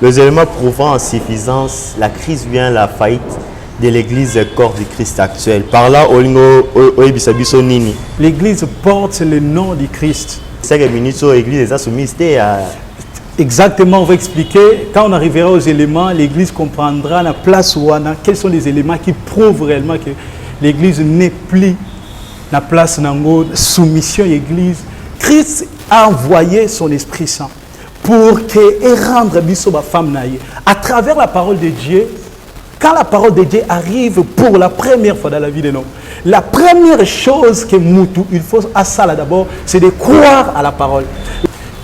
Les éléments prouvant en suffisance la crise vient la faillite de l'église corps du Christ actuel. Par là, l'église porte le nom du Christ. C'est que l'église est soumise à... Exactement, on va expliquer. Quand on arrivera aux éléments, l'église comprendra la place où on a, quels sont les éléments qui prouvent réellement que l'église n'est plus la place de soumission à l'église. Christ a envoyé son Esprit Saint pour rendre la femme naïe. À travers la parole de Dieu, quand la parole de Dieu arrive pour la première fois dans la vie de l'homme, la première chose que il faut à ça d'abord, c'est de croire à la parole.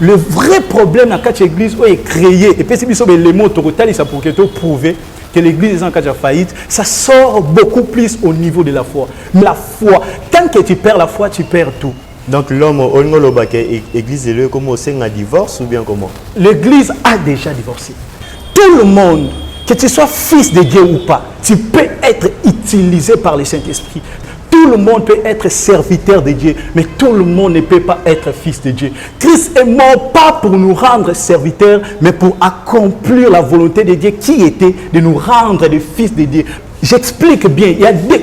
Le vrai problème dans l'église est créé, et puis c'est les mots total, ça pour prouver que l'église est en cas de faillite, ça sort beaucoup plus au niveau de la foi. La foi, tant que tu perds la foi, tu perds tout. Donc l'homme, l'église est comme un divorce ou bien comment? L'église a déjà divorcé. Tout le monde, que tu sois fils de Dieu ou pas, tu peux être utilisé par le Saint-Esprit. Tout le monde peut être serviteur de Dieu, mais tout le monde ne peut pas être fils de Dieu. Christ est mort pas pour nous rendre serviteurs, mais pour accomplir la volonté de Dieu qui était de nous rendre des fils de Dieu. J'explique bien,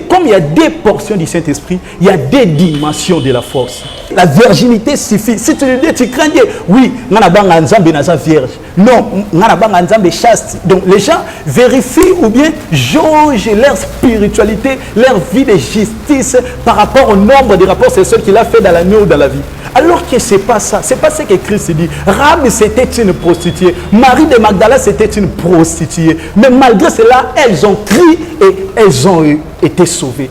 comme il y a des portions du Saint-Esprit, il y a des dimensions de la force. La virginité suffit. Si tu le dis, tu crains Dieu. Oui, on a vierge. Non, on a chaste. Donc les gens vérifient ou bien jaugent leur spiritualité, leur vie de justice par rapport au nombre de rapports sexuels qu'il a fait dans l'année ou dans la vie. Alors que ce n'est pas ça. Ce n'est pas ce que Christ dit. Rab, c'était une prostituée. Marie de Magdala, c'était une prostituée. Mais malgré cela, elles ont crié et elles ont été sauvées.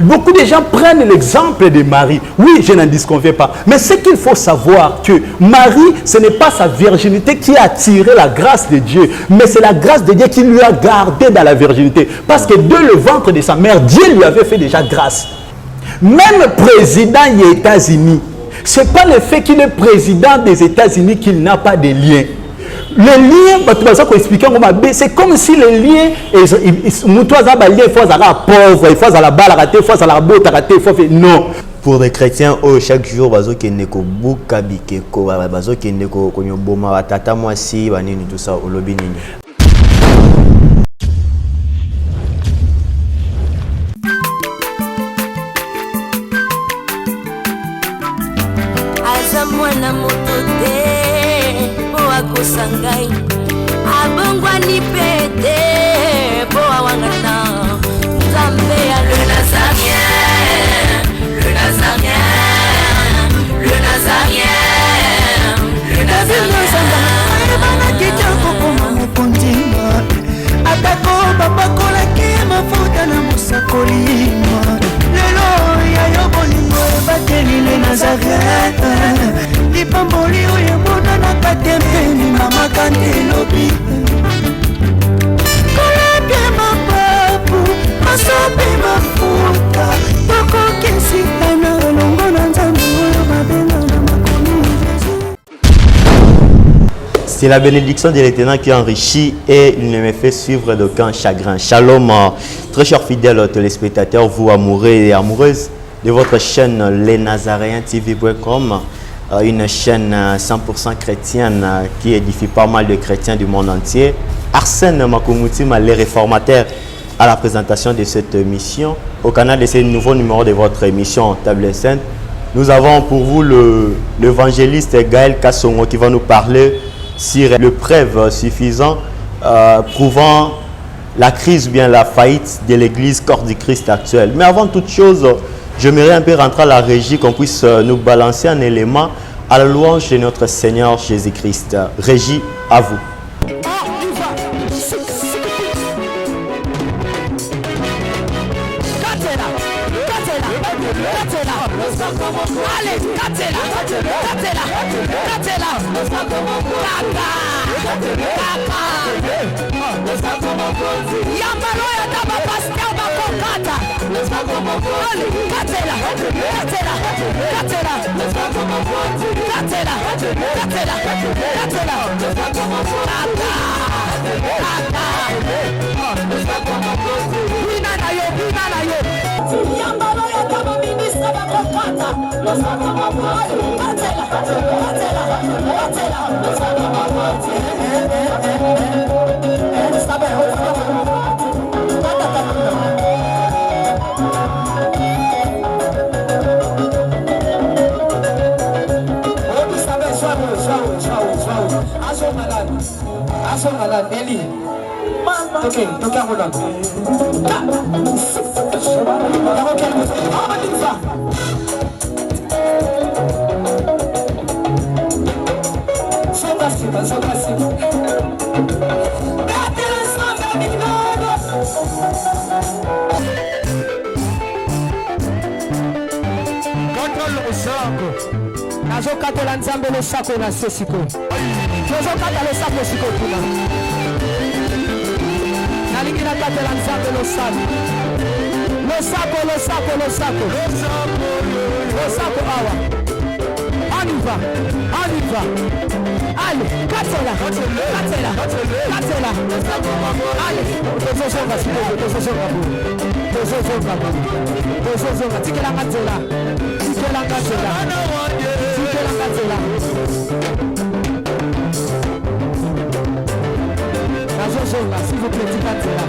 Beaucoup de gens prennent l'exemple de Marie. Oui, je n'en disconviens pas. Mais ce qu'il faut savoir, que Marie, ce n'est pas sa virginité qui a attiré la grâce de Dieu, mais c'est la grâce de Dieu qui lui a gardé dans la virginité. Parce que de le ventre de sa mère, Dieu lui avait fait déjà grâce. Même président des États-Unis, ce n'est pas le fait qu'il est président des États-Unis qu'il n'a pas de lien. Le lien, c'est comme si le lien, il faut à pauvre, il faut à la balle rater, il faut à la botte rater, il faut faire non. Pour les chrétiens, chaque jour, bazo keneko bukabikeko, bazo keneko konyoboma batata mwasi banini tout ça au lobby nini. Azamwana motote Sangai abongwani pete boa wangana Nzambe ya le Nazarien, le Nazarien, le Nazarien, le Nazarien. Bana kitoko koma mukundima atako babakola ke mafuta na musakolima lelo ya yobolingo bateli le Nazarien. Lipamboli oyo mona na katempeni mama kandelobi kolabye mapapu masope mafuta tokokesikana longo na nzambe oyo babenga na makomi Jésus. C'est la bénédiction de l'Éternel qui enrichit et il ne me fait suivre d'aucun chagrin. Shalom, très chers fidèles téléspectateurs, vous amoureux et amoureuses de votre chaîne lesnazaréens.tv.com. Une chaîne 100% chrétienne qui édifie pas mal de chrétiens du monde entier. Arsène Makoumoutime, les réformateurs, à la présentation de cette émission. Au canal de ce nouveau numéro de votre émission Table Sainte, nous avons pour vous l'évangéliste Gaël Kassongo qui va nous parler sur le preuve suffisant prouvant la crise ou bien la faillite de l'église corps du Christ actuel. Mais avant toute chose, j'aimerais un peu rentrer à la régie, qu'on puisse nous balancer un élément à la louange de notre Seigneur Jésus-Christ. Régie, à vous. Katela Nazokatola nzambe losako na se siko. Nazokata losako siko kuna. Nalingi nakatela nzambe losako. Losako awa. Aniva. Allez, katela. Allez, tozozonga. Tikela katela. Nazozonga, s'il vous plaît, tikatela.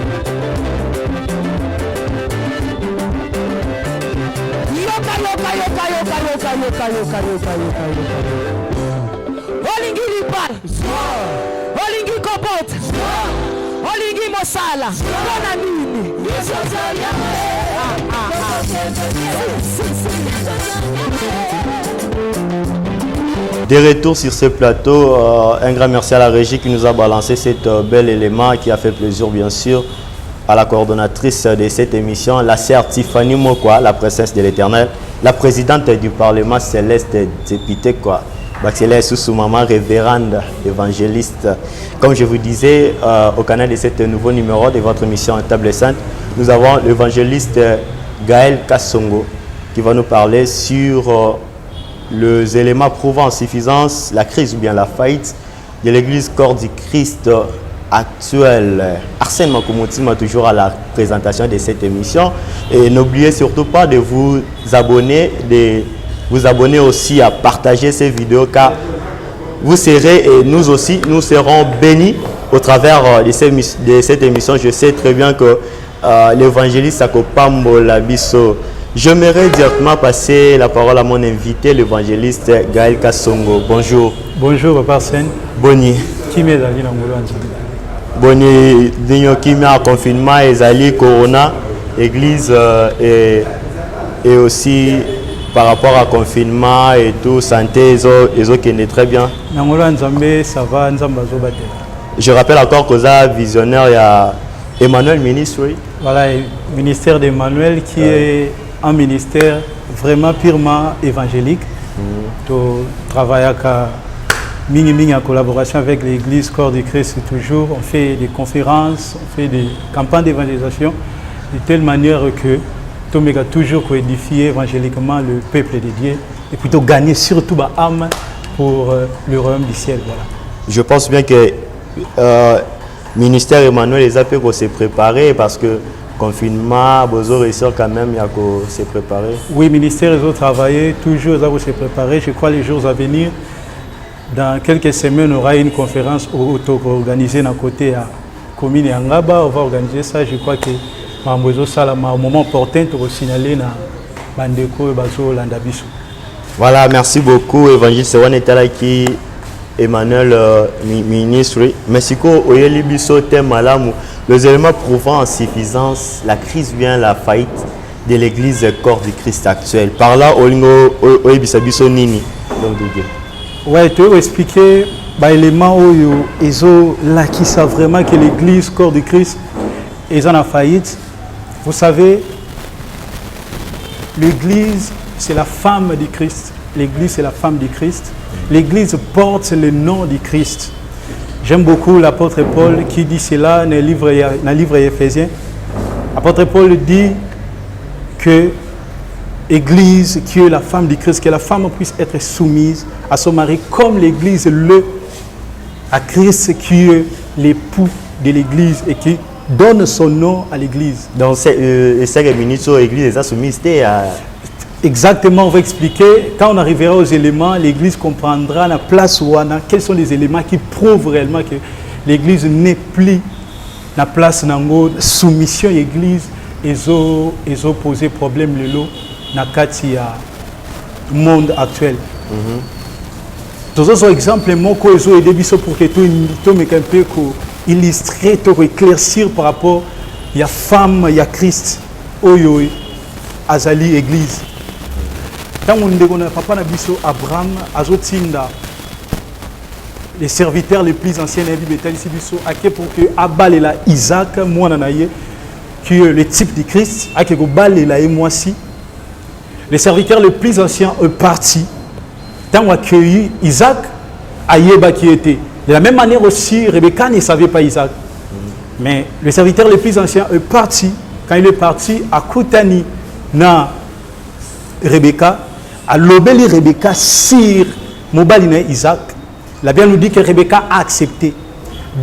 Yoka. Olingi libal. Olingi kopot. Olingi mosala. Bona nini. De retour sur ce plateau, un grand merci à la régie qui nous a balancé cet bel élément qui a fait plaisir bien sûr à la coordonnatrice de cette émission, la sœur Tiffany Mokwa, la princesse de l'Éternel, la présidente du Parlement céleste députée quoi, Baxela sous maman révérende évangéliste. Comme je vous disais au canal de ce nouveau numéro de votre émission Table Sainte, nous avons l'évangéliste Gaël Kassongo qui va nous parler sur les éléments prouvant en suffisance la crise ou bien la faillite de l'église corps du Christ actuelle. Arsène Makoumouti m'a toujours à la présentation de cette émission et n'oubliez surtout pas de vous abonner, aussi à partager ces vidéos car vous serez et nous aussi nous serons bénis au travers de cette émission. Je sais très bien que l'évangéliste Akopambo Labiso. J'aimerais directement passer la parole à mon invité, l'évangéliste Gaël Kassongo. Bonjour. Bonjour, Papa Arsène. Boni. Qui m'est allé dans le Boni, Digno qui m'est en confinement, Ezali, Corona, Église et aussi par rapport à confinement et tout, santé, ils qui est très bien. Ça va, je rappelle encore que ça visionnaire, il y a Emmanuel Ministry. Voilà, le ministère d'Emmanuel qui est un ministère vraiment purement évangélique. Tu travailles en collaboration avec l'église Corps du Christ toujours. On fait des conférences, on fait des campagnes d'évangélisation de telle manière que tu as toujours édifié évangéliquement le peuple de Dieu et plutôt gagner surtout ma âme pour le royaume du ciel. Voilà. Je pense bien que ministère Emmanuel les a fait qu'on s'est préparé parce que confinement, besoin réussir quand même, il y a qu'on s'est préparé. Oui, ministère ils ont travaillé, toujours ils s'est préparé. Je crois les jours à venir, dans quelques semaines, on aura une conférence organisée d'un côté à commune Angaba. On va organiser ça. Je crois que au moment opportun, on va signaler dans Bandeko et Bazo Landabiso. Voilà, merci beaucoup, évangéliste Sewan Etalaki. Emmanuel Ministry. Merci beaucoup. Les éléments prouvant en suffisance la crise vient la faillite de l'église corps du Christ actuel. Par là, Oebisabiso Nini. Ouais, tu veux expliquer les éléments où là qui savent vraiment que l'église corps du Christ est en faillite. Vous savez, l'église c'est la femme du Christ. L'église c'est la femme du Christ. L'église porte le nom du Christ. J'aime beaucoup l'apôtre Paul qui dit cela dans le livre Éphésiens. L'apôtre Paul dit que l'église qui est la femme du Christ, que la femme puisse être soumise à son mari comme l'église à Christ qui est l'époux de l'église et qui donne son nom à l'église. Donc, c'est 5 minutes sur l'église, est soumise à... Exactement, on va expliquer. Quand on arrivera aux éléments, l'église comprendra la place où on a, quels sont les éléments qui prouvent réellement que l'église n'est plus na place nango soumission église ezo poser problème lelo na kati ya monde actuel. Tozo exemple moko ezo aider biso pour que to meke un peu ko illustrer to éclaircir par rapport ya femme ya Christ oyo azali église. Tango ndeko na papa na biso Abraham azotinda les serviteurs les plus anciens de la Bible ici biso ake pour que abalela Isaac mwana na ye qui est le type de Christ ake ko balela et moi si les serviteurs les plus anciens sont partis tant accueilli Isaac ayeba qui était de la même manière aussi Rebecca ne savait pas Isaac mais le serviteur le plus ancien est parti quand il est parti à Koutani na Rebecca à l'obéli Rebecca sur mobali na Isaac. La Bible nous dit que Rebecca a accepté.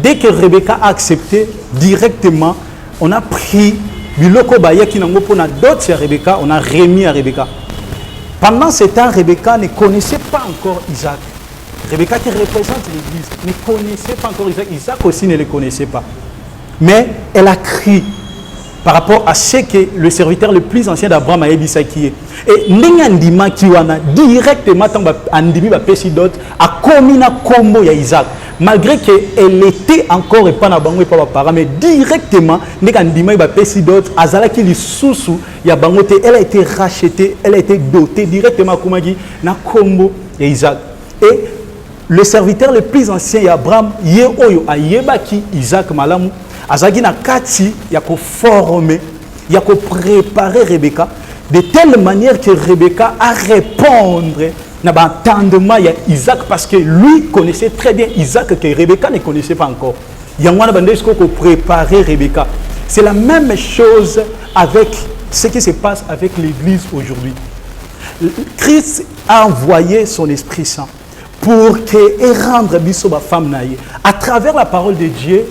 Dès que Rebecca a accepté, directement, on a pris biloko baya qui n'a pas d'autres à Rebecca, on a remis à Rebecca. Pendant ce temps, Rebecca ne connaissait pas encore Isaac. Rebecca qui représente l'Église ne connaissait pas encore Isaac. Isaac aussi ne le connaissait pas. Mais elle a crié par rapport à ce que le serviteur le plus ancien d'Abraham a dit ça qui est. Et n'engandima qui wana directement tant andimi ba pesidot a commis na combo ya Isaac malgré que elle était encore pas na bango et pas parents mais directement n'engandima ba pesidot azala qui li susu ya bangote elle a été rachetée elle a été dotée directement comme dit na combo ya Isaac et le serviteur le plus ancien d'Abraham ye oyo ayebaki Isaac malamu azaki na kati ya ko former ya ko préparer Rebecca de telle manière que Rebecca a répondre na l'entendement ya Isaac parce que lui connaissait très bien Isaac que Rebecca ne connaissait pas encore. Yangwana bandesko ko préparer Rebecca. C'est la même chose avec ce qui se passe avec l'église aujourd'hui. Christ a envoyé son Esprit Saint pour que rendre biso ba femme naïe à travers la parole de Dieu.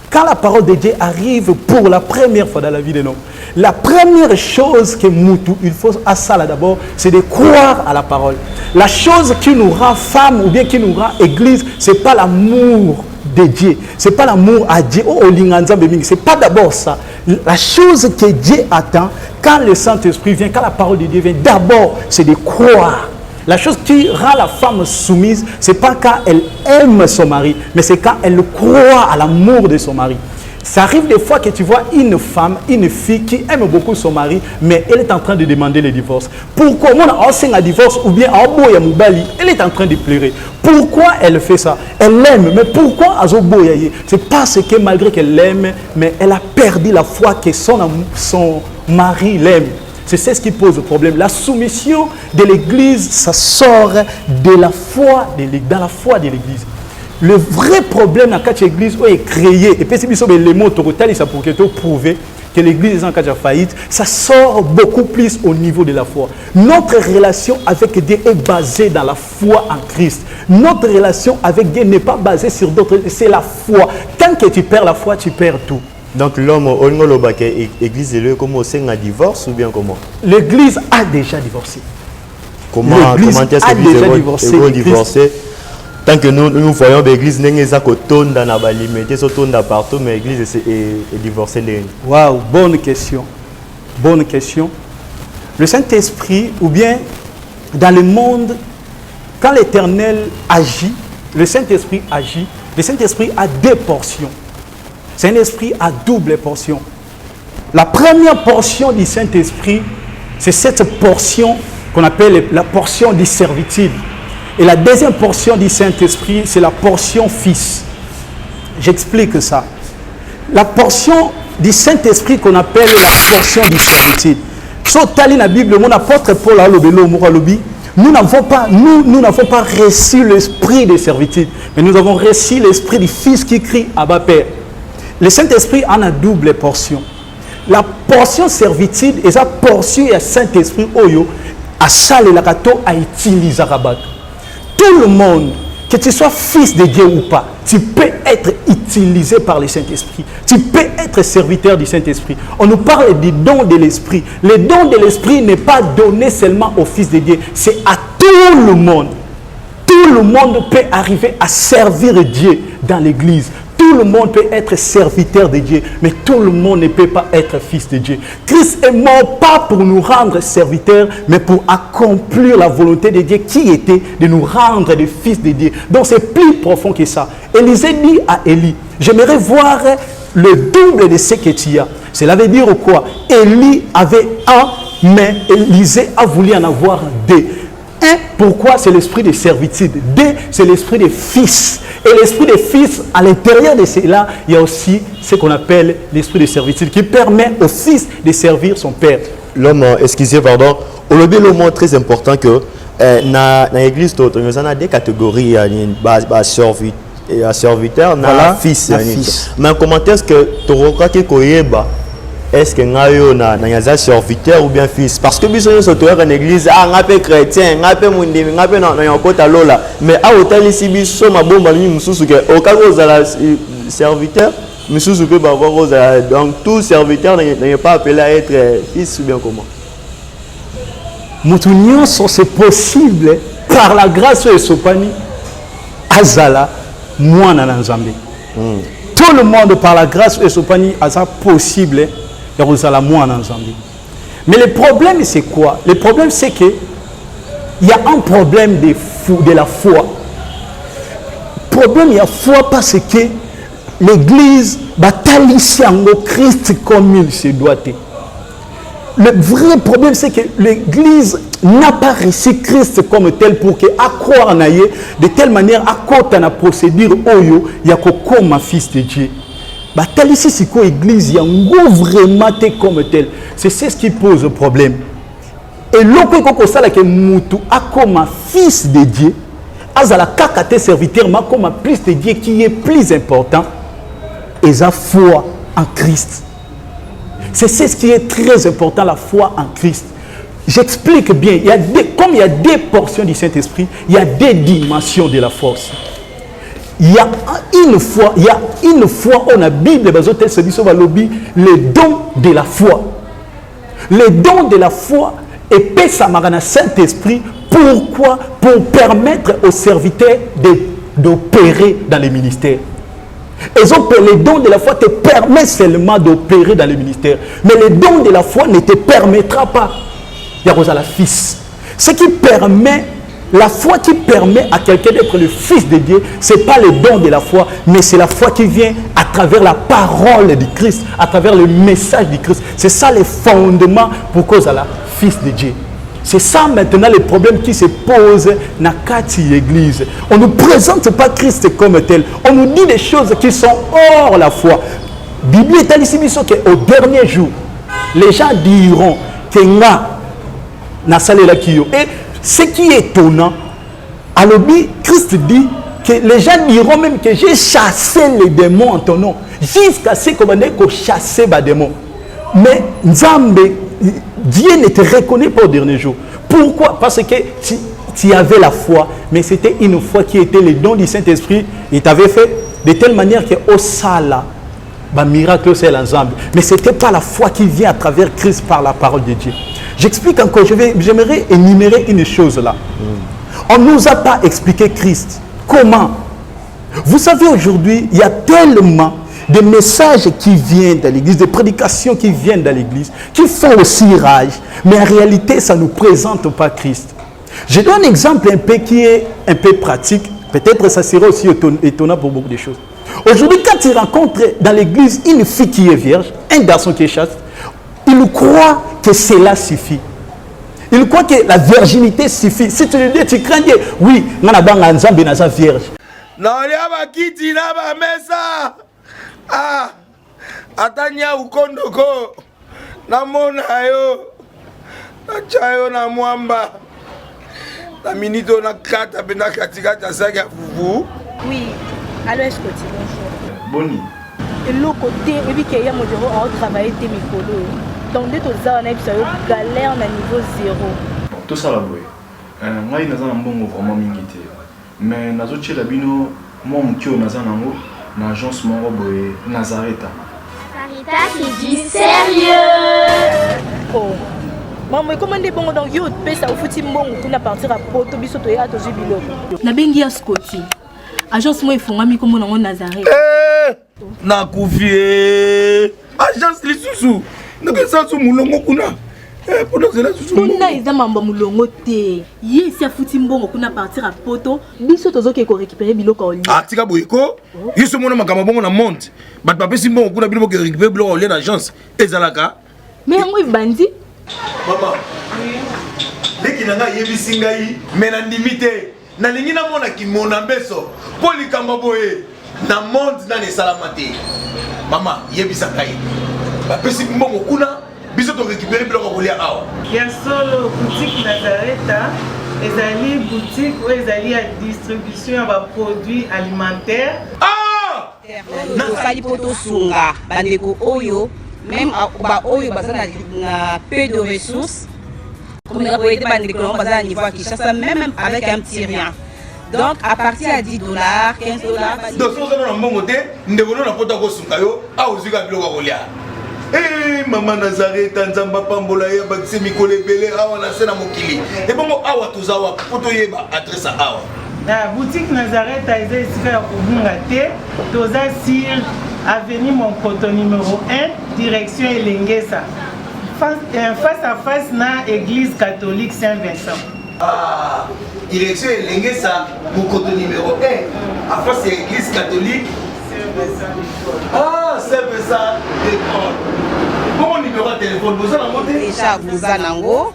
Quand la parole de Dieu arrive pour la première fois dans la vie de l'homme, la première chose que Moutou, il faut à ça là d'abord, c'est de croire à la parole. La chose qui nous rend femme ou bien qui nous rend église, ce n'est pas l'amour de Dieu. Ce n'est pas l'amour à Dieu. Ce n'est pas d'abord ça. La chose que Dieu attend, quand le Saint-Esprit vient, quand la parole de Dieu vient, d'abord, c'est de croire. La chose qui rend la femme soumise, ce n'est pas quand elle aime son mari, mais c'est quand elle croit à l'amour de son mari. Ça arrive des fois que tu vois une femme, une fille qui aime beaucoup son mari, mais elle est en train de demander le divorce. Pourquoi on a un divorce ou bien elle est en train de pleurer. Pourquoi elle fait ça? Elle l'aime, mais pourquoi c'est parce que malgré qu'elle l'aime, mais elle a perdu la foi que son mari l'aime. C'est ce qui pose le problème. La soumission de l'Église, ça sort de la foi dans la foi de l'Église. Le vrai problème dans l'Église est créé. Et puis, si vous avez les mots total, ça pour prouver que l'Église est en cas de faillite, ça sort beaucoup plus au niveau de la foi. Notre relation avec Dieu est basée dans la foi en Christ. Notre relation avec Dieu n'est pas basée sur d'autres, c'est la foi. Tant que tu perds la foi, tu perds tout. Donc l'homme, l'église est comme un divorce ou bien comment? L'église a déjà divorcé. Comment est-ce que l'église est divorcée? Tant que nous voyons l'église, nous sommes dans la limite, nous sommes partout, mais l'église est divorcée. Waouh, bonne question. Bonne question. Le Saint-Esprit, ou bien dans le monde, quand l'Éternel agit, le Saint-Esprit agit, le Saint-Esprit a deux portions. C'est un esprit à double portion. La première portion du Saint-Esprit, c'est cette portion qu'on appelle la portion de servitude. Et la deuxième portion du Saint-Esprit, c'est la portion fils. J'explique ça. La portion du Saint-Esprit qu'on appelle la portion de servitude. Sotali na Bible, mon apôtre Paul a lobi, nous n'avons pas reçu l'esprit de servitude, mais nous avons reçu l'esprit du fils qui crie Abba Père. Le Saint-Esprit en a double portion. La portion servitude et sa portion et Saint-Esprit oyo a salé la kato a utilisé rabat. Tout le monde, que tu sois fils de Dieu ou pas, tu peux être utilisé par le Saint-Esprit. Tu peux être serviteur du Saint-Esprit. On nous parle des dons de l'Esprit. Le don de l'Esprit n'est pas donné seulement aux fils de Dieu, c'est à tout le monde. Tout le monde peut arriver à servir Dieu dans l'église. Tout Tout le monde peut être serviteur de Dieu, mais tout le monde ne peut pas être fils de Dieu. Christ est mort pas pour nous rendre serviteurs, mais pour accomplir la volonté de Dieu qui était de nous rendre des fils de Dieu. Donc c'est plus profond que ça. Élisée dit à Élie, j'aimerais voir le double de ce que tu as. Cela veut dire quoi? Élie avait un, mais Élisée a voulu en avoir deux. Un, pourquoi? C'est l'esprit de servitude. Deux, c'est l'esprit de fils. Et l'esprit de fils, à l'intérieur de cela, il y a aussi ce qu'on appelle l'esprit de servitude qui permet au fils de servir son père. L'homme, excusez, pardon, au lobby, le mot très important que dans l'église, nous avons des catégories, il y a serviteur, Voilà, fils. fils. Mais comment est-ce que tu crois que est-ce que nous avons un serviteur ou bien fils? Parce que nous sommes dans l'église, nous sommes chrétiens, nous sommes mais à autant ici, nous sommes au cas où vous avez serviteur, donc tout serviteur n'est pas appelé à être fils ou bien comment? C'est possible par la grâce de Sopani, Azala, moi Nanzambe. Tout le monde par la grâce de Sopani, Azala possible. Mais le problème, c'est quoi? Le problème, c'est qu'il y a un problème de la foi. Le problème, il y a foi parce que l'église bataille au Christ comme il se doit. Le vrai problème, c'est que l'église n'a pas reçu Christ comme tel pour que croire en aille de telle manière à côté la procédure oyo il y a comme fils de Dieu. Ici, c'est quoi l'église? Il y a vraiment comme tel. C'est ce qui pose le problème. Et l'autre chose que Moutou a comme fils de Dieu, Azala kakate serviteur, mais comme plus de Dieu qui est plus important, et sa foi en Christ. C'est ce qui est très important, la foi en Christ. J'explique bien. Comme il y a des portions du Saint-Esprit, il y a des dimensions de la force. Il y a une foi où la Bible le don de la foi. Le don de la foi est Samarana Saint-Esprit. Pourquoi? Pour permettre aux serviteurs d'opérer dans les ministères. Le don de la foi te permet seulement d'opérer dans les ministères. Mais le don de la foi ne te permettra pas. Il y a la fils. Ce qui permet, la foi qui permet à quelqu'un d'être le fils de Dieu, ce n'est pas le don de la foi, mais c'est la foi qui vient à travers la parole du Christ, à travers le message du Christ. C'est ça le fondement pour cause à la fils de Dieu. C'est ça maintenant le problème qui se pose dans l'église. On ne présente pas Christ comme tel. On nous dit des choses qui sont hors la foi. La Bible est ici qu'au dernier jour, les gens diront que na salela kiyo. Et ce qui est étonnant, alors Christ dit que les gens diront même que j'ai chassé les démons en ton nom, jusqu'à ce qu'on ait chassé les démons. Mais Nzambe, Dieu ne te reconnaît pas au dernier jour. Pourquoi? Parce que tu avais la foi, mais c'était une foi qui était le don du Saint-Esprit. Il t'avait fait de telle manière que au sala, miracle c'est l'ensemble. Mais ce n'était pas la foi qui vient à travers Christ par la parole de Dieu. J'explique encore, j'aimerais énumérer une chose là. On ne nous a pas expliqué Christ. Comment? Vous savez, aujourd'hui, il y a tellement de messages qui viennent de l'église, des prédications qui viennent de l'église, qui font aussi rage, mais en réalité, ça ne nous présente pas Christ. Je donne un exemple un peu qui est un peu pratique. Peut-être ça sera aussi étonnant pour beaucoup de choses. Aujourd'hui, quand tu rencontres dans l'église une fille qui est vierge, un garçon qui est chaste, il croit que cela suffit. Il croit que la virginité suffit. Si tu lui dis, tu crains Dieu, oui, on a un Nzambe na vierge. Non, il y a kiti na ba mesa. Ah, atanya ukondoko. Na mona yo. Na chayo na mwamba. La minito na kata bena katikata saki ya fufu. Oui, alors est-ce que tu bonjour. Boni. Et l'autre côté, et puis qu'il y a mon bureau à travailler tes micros. Donc dès que tu as un galère à niveau 0. Tout ça là, oui. Moi, il y a un bon vraiment minité. Mais nazo la bino, moi mon kio naza nango, na agence mon boy Nazareta. Sarita qui dit sérieux. Oh. Maman, comment est bon donc yo pesa au fouti mbongo kuna partir à poto biso to ya to jibilo. Na bengi ya Scotty. Agence moi ifongami comme nango Nazareta. nakufi agence lisusu nakesa su mulongo kuna mpona zela susu kuna eza mambo mulongo te ye esi afuti mbongo kuna partir a poto biso tozoke korécupérer biloko ya olia tika boyeko yiso mona makambo bongo na monte bato bapesi mbongo kuna bino boke récupérer biloko ya olia na agence ezalaka me yango ebandi mama leki na ngai yebisi ngai me na ndimi te nalingi namona kimona mbeso mpo likambo boye na monde nani esalama te mama yebisa ngai bapesi mbongo kuna biso torécupérer biloko ya kolia awa ya solo boutique Nazareta ezali boutique oyo ezali ya distribution ya baproduits alimentaires tosali mpo tosunga bandeko oyo même baoyo baza na peu de ressources comme les boyete bandeko nango baza na niveau ya Kinshasa même avec un petit rien. Donc à partir à $10, $15. Donc si vous avez un bon côté, nous devons nous apporter au sungayo, à aux yeux de l'Ogolia. Eh maman Nazareth, Nzamba Pambola, Bakse Mikole Bele, Awa Nasena Mokili. Et bon, Awa Tuzawa, Potoyeba, adresse à Awa. La boutique Nazareth a été ici à Kobungate, Toza Sir, avenue Monkoto numéro 1, direction Elengesa. Face à face na église catholique Saint-Vincent. Ah, direction Elengesa, Monkoto numéro 1, à face à l'église catholique Saint-Vincent. Ah, Saint-Vincent d'école. Bon numéro de téléphone, vous en avez déjà, vous en avez,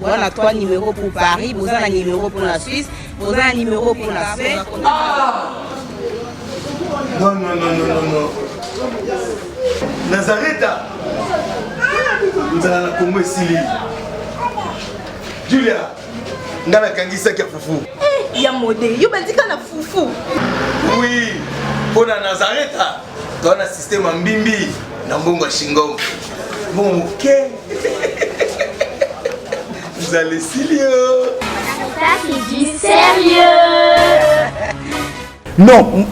on a 3 numéros pour Paris, vous en avez un numéro pour la Suisse, vous avez un numéro pour la Suisse. Ah! Non. Nazareth, nous allons la Congo Sili. Julia, nous allons la Kangisa qui a foufou. Il y a modé, il y a un foufou. Oui, pour la Nazareth, dans un système en bimbi, dans Bongo Shingo. Bon, ok. Vous allez sérieux. Ça, c'est du sérieux. Non,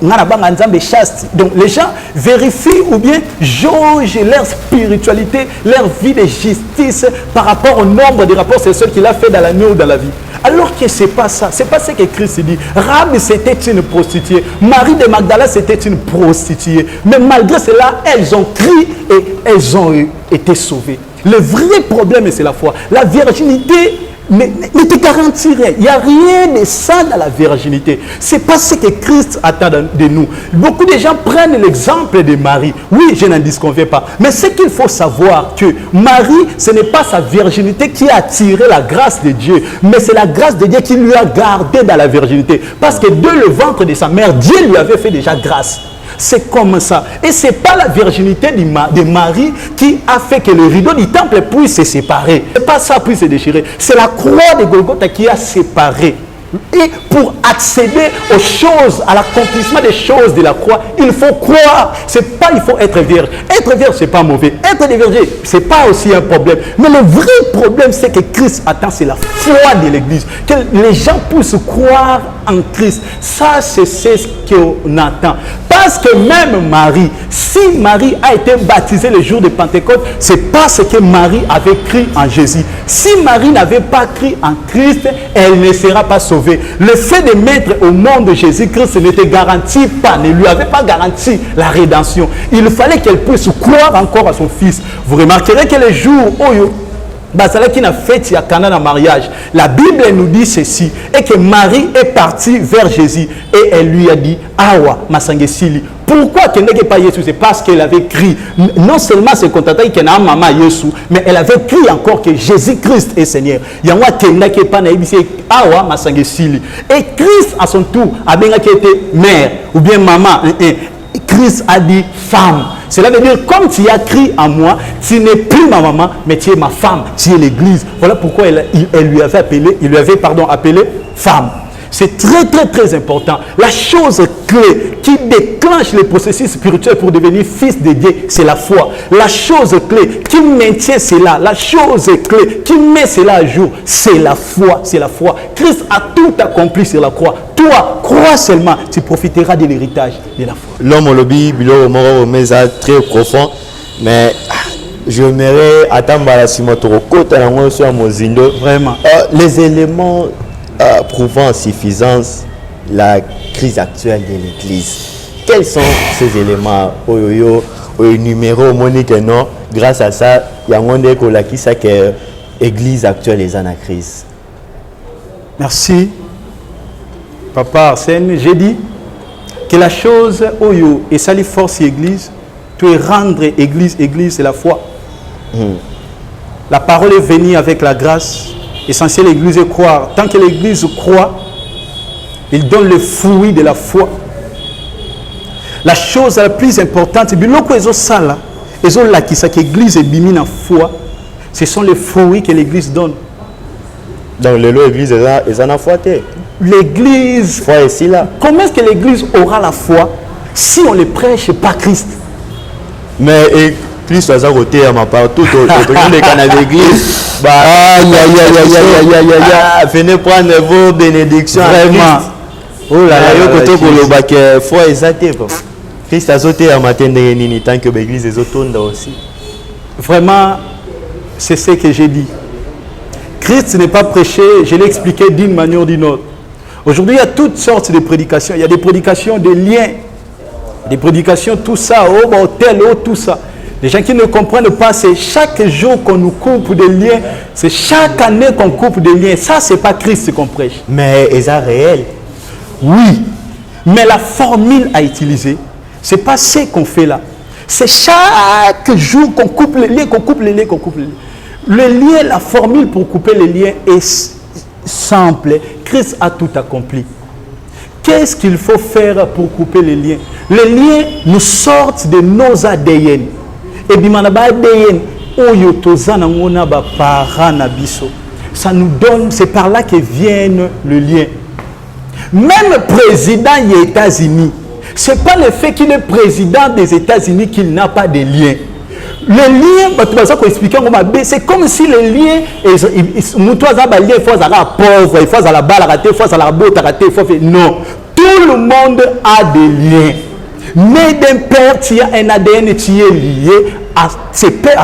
chaste. Donc les gens vérifient ou bien jaugent leur spiritualité, leur vie de justice par rapport au nombre de rapports sexuels qu'il a fait dans l'année ou dans la vie. Alors que c'est pas ça, c'est pas ce que Christ dit. Rab c'était une prostituée, Marie de Magdala c'était une prostituée. Mais malgré cela, elles ont crié et elles ont été sauvées. Le vrai problème c'est la foi. La virginité ne te garantit rien. Il n'y a rien de ça dans la virginité. C'est pas ce que Christ attend de nous. Beaucoup de gens prennent l'exemple de Marie. Oui, je n'en disconviens pas. Mais ce qu'il faut savoir que Marie, ce n'est pas sa virginité qui a attiré la grâce de Dieu, mais c'est la grâce de Dieu qui lui a gardé dans la virginité. Parce que dès le ventre de sa mère, Dieu lui avait fait déjà grâce. C'est comme ça. Et ce n'est pas la virginité de Marie qui a fait que le rideau du temple puisse se séparer. Ce n'est pas ça puisse se déchirer. C'est la croix de Golgotha qui a séparé. Et pour accéder aux choses, à l'accomplissement des choses de la croix, il faut croire. C'est pas il faut être vierge. Être vierge, c'est pas mauvais. Être vierge, c'est pas aussi un problème. Mais le vrai problème, c'est que Christ attend, c'est la foi de l'Église. Que les gens puissent croire en Christ. Ça, c'est ce qu'on attend. Parce que même Marie, si Marie a été baptisée le jour de Pentecôte, c'est parce que Marie avait cru en Jésus. Si Marie n'avait pas cru en Christ, elle ne sera pas sauvée. Le fait de mettre au monde Jésus-Christ ne te garantit pas, ne lui avait pas garanti la rédemption. Il fallait qu'elle puisse croire encore à son fils. Vous remarquerez que les jours où qui n'a fait un mariage, la Bible nous dit ceci, et que Marie est partie vers Jésus et elle lui a dit Awa Masangesili. Pourquoi qu'elle n'est pas Jésus? C'est parce qu'elle avait crié. Non seulement se contenter qu'elle a maman Jésus, mais elle avait crié encore que Jésus-Christ est Seigneur. Il y a moi qui n'a pas Awa Masangesili. Et Christ à son tour a bien été mère ou bien maman. Christ a dit femme. Cela veut dire comme tu as crié en moi, tu n'es plus ma maman, mais tu es ma femme, tu es l'église. Voilà pourquoi elle lui avait appelé, appelé femme. C'est très important. La chose clé qui déclenche le processus spirituel pour devenir fils de Dieu, c'est la foi. La chose clé qui maintient cela, la chose clé qui met cela à jour, c'est la foi. C'est la foi. Christ a tout accompli sur la croix. Toi, crois seulement, tu profiteras de l'héritage de la foi. L'homme au lobby, très profond, mais j'aimerais attendre la Vraiment. Les éléments prouvant en suffisance la crise actuelle de l'Église. quels sont ces éléments au numéro monique non grâce à ça il y a un qui ça que l'église actuelle est en crise. Merci Papa Arsène. J'ai dit que la chose oyo et ça les force l'église tu es rendre église c'est la foi. La parole est venue avec la grâce. Essentiel l'église est croire. Tant que l'église croit, il donne le fruit de la foi. La chose la plus importante, c'est que l'église est bimine en foi. Ce sont les fruits que l'église donne. Donc l'église est en foi. L'église, foi ici là. Comment est-ce que l'église aura la foi si on ne prêche pas Christ? Mais Christ a côté à ma part tout le monde est en église. Venez prendre vos bénédictions. Vraiment. Oh là là, côté pour le bac, foi exacté. Christ a sauté à matin de tant que l'église est autour aussi. Vraiment, c'est ce que j'ai dit. Christ n'est pas prêché, je l'ai expliqué d'une manière ou d'une autre. Aujourd'hui, il y a toutes sortes de prédications. Il y a des prédications de liens, des prédications, tout ça, tel, tout ça. Les gens qui ne comprennent pas, c'est chaque jour qu'on nous coupe des liens, c'est chaque année qu'on coupe des liens. Ça, ce n'est pas Christ qu'on prêche. Mais est-ce réel? Oui, mais la formule à utiliser, ce n'est pas ce qu'on fait là. C'est chaque jour qu'on coupe les liens, qu'on coupe les liens, qu'on coupe les liens. Le lien, la formule pour couper les liens est simple. Christ a tout accompli. Qu'est-ce qu'il faut faire pour couper les liens? Les liens nous sortent de nos ADN. Et ça nous donne, c'est par là que vient le lien. Même président des États-Unis, ce n'est pas le fait qu'il est président des États-Unis qu'il n'a pas de lien. Le lien, c'est comme si le lien, il faut pauvre, il faut la balle rater, il faut la botte rater, non. Tout le monde a des liens. Mais d'un père, tu as un ADN qui est lié à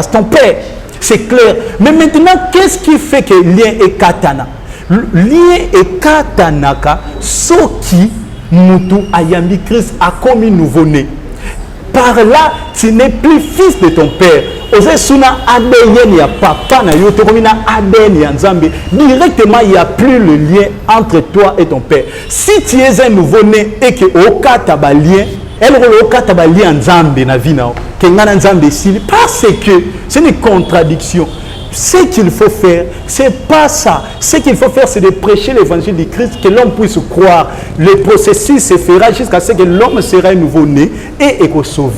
ton père. C'est clair. Mais maintenant, qu'est-ce qui fait que le lien est katana? Le lien est katanaka, ce qui Moutou Ayambi Christ a commis nouveau-né. Par là, tu n'es plus fils de ton père. Osesuna ADN, ya papa na yo, na ADN ya Nzambe. Directement, il n'y a plus le lien entre toi et ton père. Si tu es un nouveau-né et que aucun tabalien, parce que c'est une contradiction. Ce qu'il faut faire, c'est pas ça. Ce qu'il faut faire, c'est de prêcher l'évangile de Christ, que l'homme puisse croire. Le processus se fera jusqu'à ce que l'homme sera nouveau-né et qu'on sauve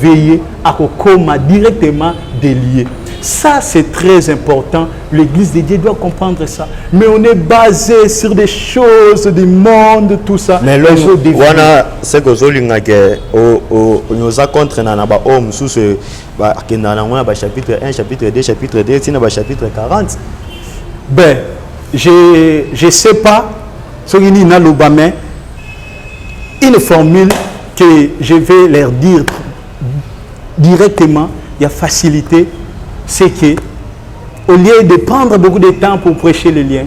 à coma directement délié. Ça, c'est très important. L'Église de Dieu doit comprendre ça. Mais on est basé sur des choses du monde, tout ça. Mais l'homme, c'est que nous avons contre l'homme sous ce chapitre 1, chapitre 2, chapitre 2, chapitre 40. Ben, je ne sais pas, une formule que je vais leur dire directement, il y a facilité. C'est que, au lieu de prendre beaucoup de temps pour prêcher le lien,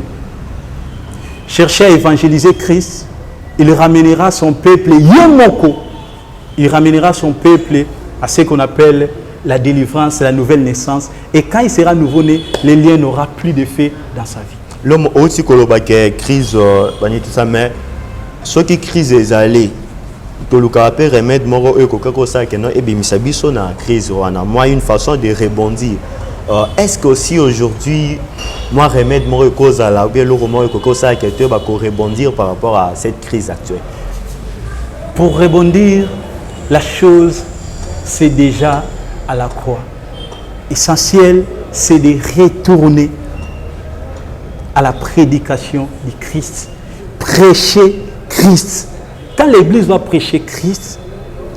chercher à évangéliser Christ, il ramènera son peuple, Yomoko, il ramènera son peuple à ce qu'on appelle la délivrance, la nouvelle naissance. Et quand il sera nouveau-né, le lien n'aura plus d'effet dans sa vie. L'homme aussi, quand il y a une crise, mais ceux qui crise est allé, tout le cas remède moro et quelque chose que non et bien misabiso na crise wana moi une façon de rebondir. Est-ce que aussi aujourd'hui moi remède moro cause à la ou bien le roman quelque chose que tu vas rebondir par rapport à cette crise actuelle? Pour rebondir, la chose c'est déjà à la croix. Essentiel, c'est de retourner à la prédication du Christ. Prêcher Christ. Quand l'Église va prêcher Christ,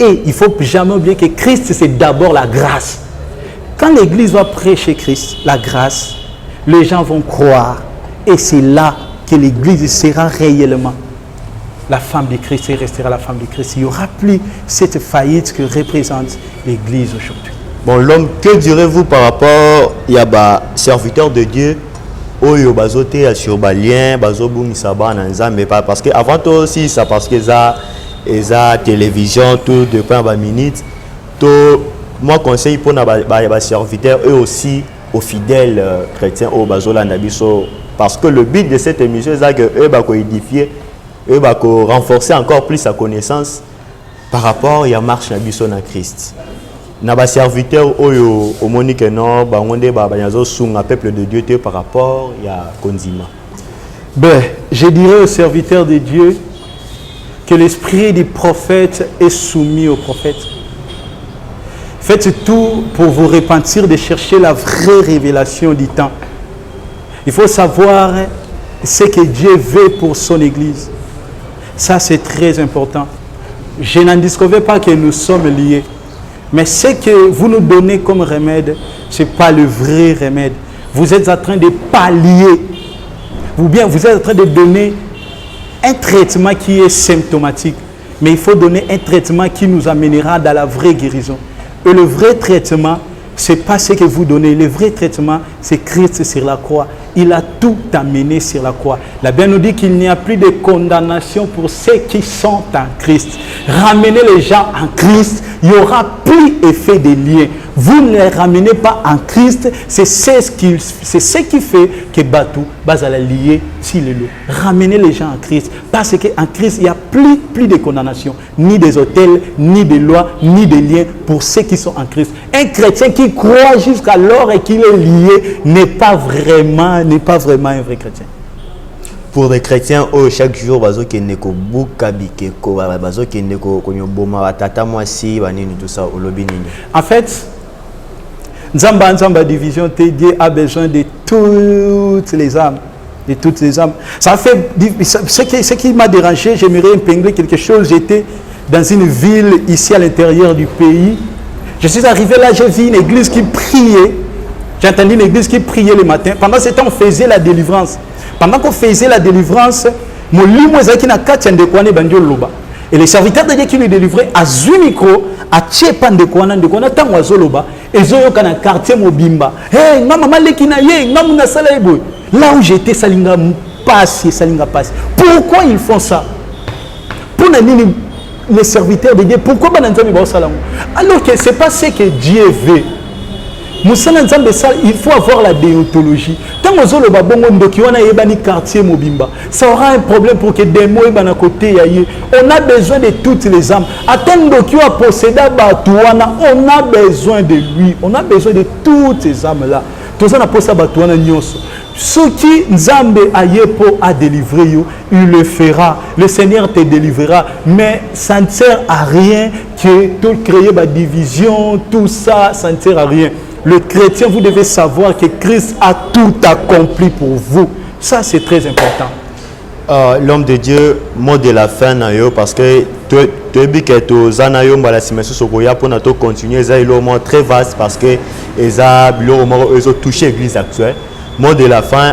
et il ne faut jamais oublier que Christ, c'est d'abord la grâce. Quand l'Église va prêcher Christ, la grâce, les gens vont croire. Et c'est là que l'Église sera réellement la femme de Christ et restera la femme de Christ. Il n'y aura plus cette faillite que représente l'Église aujourd'hui. Bon, l'homme, que direz-vous par rapport à serviteur de Dieu oyo bazote sur balien bazobungisa bana nzambe pas parce que avant tout aussi ça parce que ça et la télévision tout dépend de minutes. Tout moi conseille pour les serviteurs eux aussi aux fidèles chrétiens au bazola nabiso parce que le but de cette émission c'est que eux va édifier, eux va renforcer encore plus sa connaissance par rapport à la marche nabiso na Christ. Na ba serviteur au Monique non ba ngonde ba banyazo sunga peuple de Dieu par rapport à Konzima. Ben, je dirais aux serviteurs de Dieu que l'esprit du prophète est soumis au prophète. Faites tout pour vous repentir de chercher la vraie révélation du temps. Il faut savoir ce que Dieu veut pour son Église. Ça, c'est très important. Je n'en discovais pas que nous sommes liés. Mais ce que vous nous donnez comme remède, ce n'est pas le vrai remède. Vous êtes en train de pallier. Ou bien vous êtes en train de donner un traitement qui est symptomatique. Mais il faut donner un traitement qui nous amènera dans la vraie guérison. Et le vrai traitement, ce n'est pas ce que vous donnez. Le vrai traitement, c'est Christ sur la croix. Il a tout amené sur la croix. La Bible nous dit qu'il n'y a plus de condamnation pour ceux qui sont en Christ. Ramenez les gens en Christ, il n'y aura plus effet de lien. Vous ne les ramenez pas en Christ, c'est ce qui fait que Batou va lier si le lot. Ramenez les gens en Christ, parce qu'en Christ, il n'y a plus de condamnation, ni des hôtels, ni de lois, ni de liens pour ceux qui sont en Christ. Un chrétien qui croit jusqu'alors et qu'il est lié n'est pas vraiment un vrai chrétien. Pour les chrétiens, chaque jour, bazo keneko bukabi ko bazo keneko konyoboma batata mwasi banini tout ça olobinini. En fait, Nzamba division Dieu a besoin de toutes les âmes, de toutes les âmes. Ça fait ce qui m'a dérangé, j'aimerais épingler quelque chose. J'étais dans une ville ici à l'intérieur du pays. Je suis arrivé là, j'ai vu une église qui priait. J'ai entendu une église qui priait le matin. Pendant ce temps, on faisait la délivrance. Pendant qu'on faisait la délivrance, et les serviteurs de Dieu qui lui délivraient, à un micro, à Tchepan de Kouana, de Kouana, tant Wazoloba, et ils ont un quartier Mobimba. Hey, maman, là où j'étais, Salinga passe, Salinga passe. Pourquoi ils font ça? Pour les serviteurs de Dieu, pourquoi alors que ce n'est pas ce que Dieu veut. Il faut avoir la déontologie. Tant que quartier Mobimba, ça aura un problème pour que des mots à côté. On a besoin de toutes les âmes. Attends qui a possédé Batouana, on a besoin de lui. On a besoin de toutes ces âmes-là. Tout ça n'a pas ça Batouana nyonso. Ce qui Nzambe ayepo a délivré, il le fera. Le Seigneur te délivrera. Mais ça ne sert à rien que tout créer la division, tout ça, ça ne sert à rien. Le chrétien, vous devez savoir que Christ a tout accompli pour vous. Ça, c'est très important. L'homme de Dieu, mot de la fin, parce que tu as dit que tu as continuer, c'est un très vaste parce que ils ont touché l'église actuelle. Mot de la fin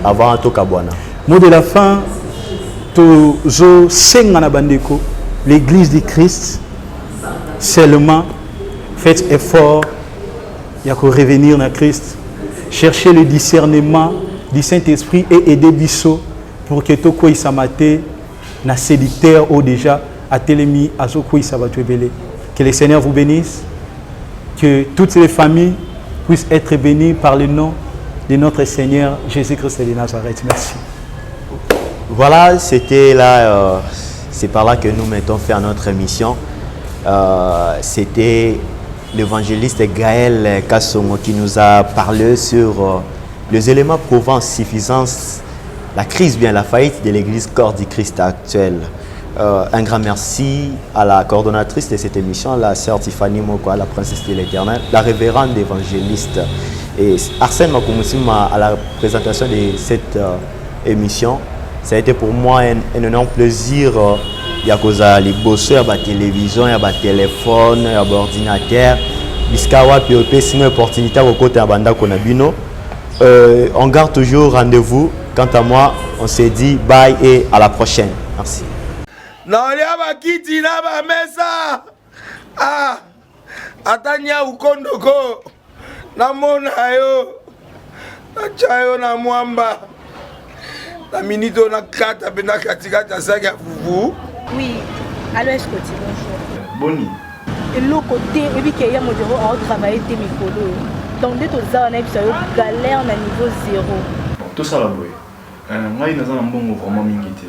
avant Tokabwana. Mot de la fin, l'église de Christ, seulement faites effort. Il y a qu'à revenir dans Christ, chercher le discernement du Saint-Esprit et aider Bissot pour que tout quoi il s'amate, na sédicteur ou déjà à télémi à ce quoi il s'abat. Que le Seigneur vous bénisse, que toutes les familles puissent être bénies par le nom de notre Seigneur Jésus-Christ de Nazareth. Merci. Voilà, c'était là, c'est par là que nous mettons fin à notre émission. C'était l'évangéliste Gaël Kassongo qui nous a parlé sur les éléments prouvant suffisance, la crise, bien la faillite de l'église corps du Christ actuelle. Un grand merci à la coordonnatrice de cette émission, la sœur Tiffany Moko, la princesse de l'Éternel, la révérende évangéliste et Arsène Makoumoussima à la présentation de cette émission. Ça a été pour moi un énorme plaisir. Il y a cause à les bosser, il y a la télévision, il y a le téléphone, il y a l'ordinateur. Biskawa POP, c'est une opportunité au côté de Banda Konabino. On garde toujours rendez-vous. Quant à moi, on s'est dit bye et à la prochaine. Merci. Atanya ukondoko namona yo achayo na mwamba na minito na kata bena katika tasaka fufu. Oui, Allô, Escoti, bonjour. Boni. Et l'autre côté, et puis qu'il y a mon bureau à travailler tes micros. Donc, dès que ça, on a une galère à niveau 0. Bon, tout ça là, boy. Moi, il y a un bon vraiment mingité.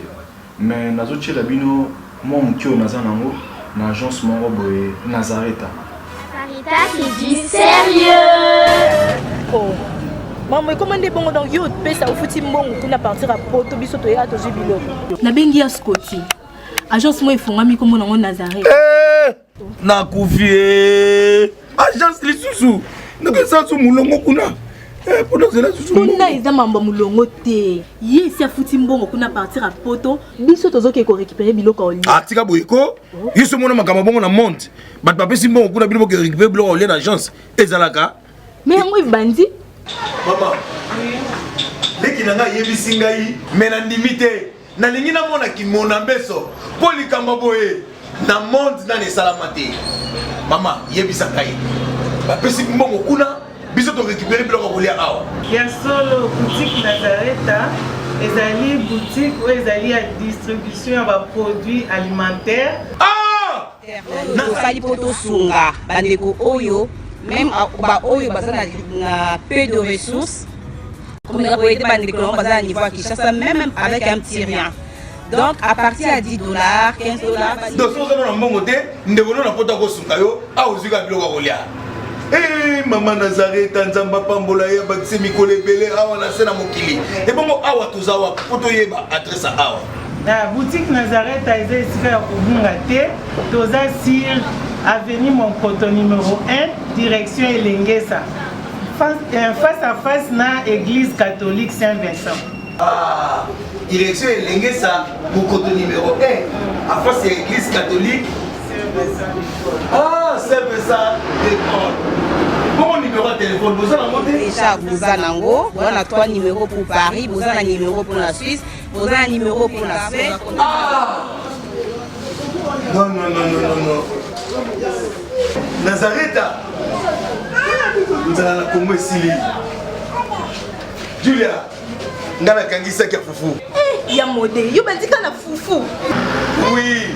Mais nazo la bino, moi, je suis dans l'agence Moroboy Nazareta. Sarita qui dit sérieux. Oh. Maman, comment est bon donc yo pesa au fouti mbongo kuna partir à Poto biso to ya to jibilo. Na bengi ya Scotty. Agence moi ifunga mi comme na Nazareth. Na kufie. Agence lisusu. Naka sa su mulongo kuna. Pour cela susu. Kuna iza mambo mulongo te. Ye si afuti mbongo kuna partir à Poto biso tozo ke ko récupérer biloko oli. Ah tika boyeko. Yeso mona makamba bongo na monte. Bat papé si mbongo kuna biloko ke récupérer biloko oli na agence. Ezalaka. Mais yango bandi. Maman, dès qu'il y a un yebisingai, mais na limité, na lingina mona ki mona beso, poli kamaboe, na monde na ne salamate. Maman, yebisangai. Ba pesi mbongo kuna, biso to récupérer biloko kolia awa. Ya solo boutique Nazareta, ezali boutique où ezali à distribution de produits alimentaires. Ah! Na fali poto sunga, bandeko oyo. Même ba oyo baza na peu de ressources comme la boîte de colon baza à niveau qui chasse même avec un petit rien. Donc à partir à $10, $15. Donc si on a un bon côté, nous devons na pota ko sungayo, a ozuka biloko kolia. Eh maman Nazareth nzamba pambola ya bakise mikole belé awa na sena mokili. Et bongo awa tozawa poto yeba adresse awa. La boutique Nazareta est ici à Kubungate, toza sur avenue Monkoto numéro 1, direction Elengesa. Face à face na église catholique Saint-Vincent. Ah, direction Elengesa, Monkoto numéro 1, à face à l'église catholique Saint-Vincent. Ah, Saint-Vincent d'école. Bon numéro de téléphone, vous avez monté déjà vous avez nango, on a 3 numéros pour Paris, vous avez un numéro pour la Suisse, vous avez un numéro pour la Suède. Ah! Non. Nazareta. Nous allons la Congo Sili. Julia, nous allons kangisa kia fufu. Eh, ya modé, yo bandika na fufu. Oui,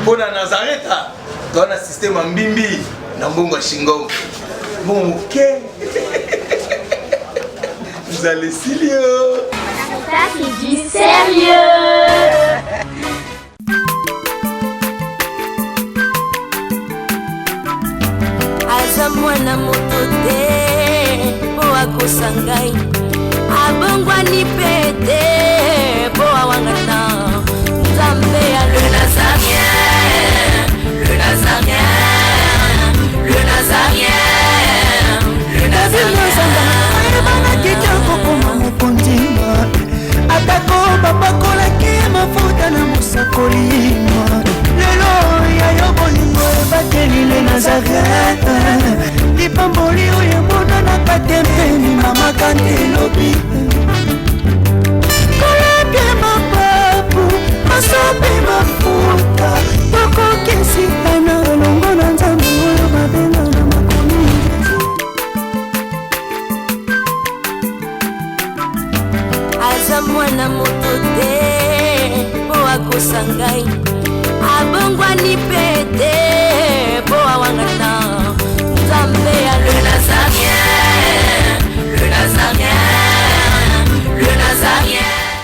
pour la Nazareta, tu as un système en bimbi, na mbongo shingo. Bon, ok. Vous allez Silio. Sarita qui dit sérieux. Aza mwana moto te po akosa ngai abongwani pete po awangata Nzambe ya le Nazarien, le Nazarien, le Nazarien, le Nazarien. Ebana kitoko koma mokondima atako bapakolaki mafuta na mosakolima lelo ya yo bolingo ebateli le Nazareta lipamboli oyo emonanaka te mpeni mama kandi lobi kolapie mapapu masopi mafuta tokokisikana elongo na Nzambe oyo babenga na makomi aza mwana moto te po akosa ngai abongwani pete po awangata Nzambe ya le Nazarien.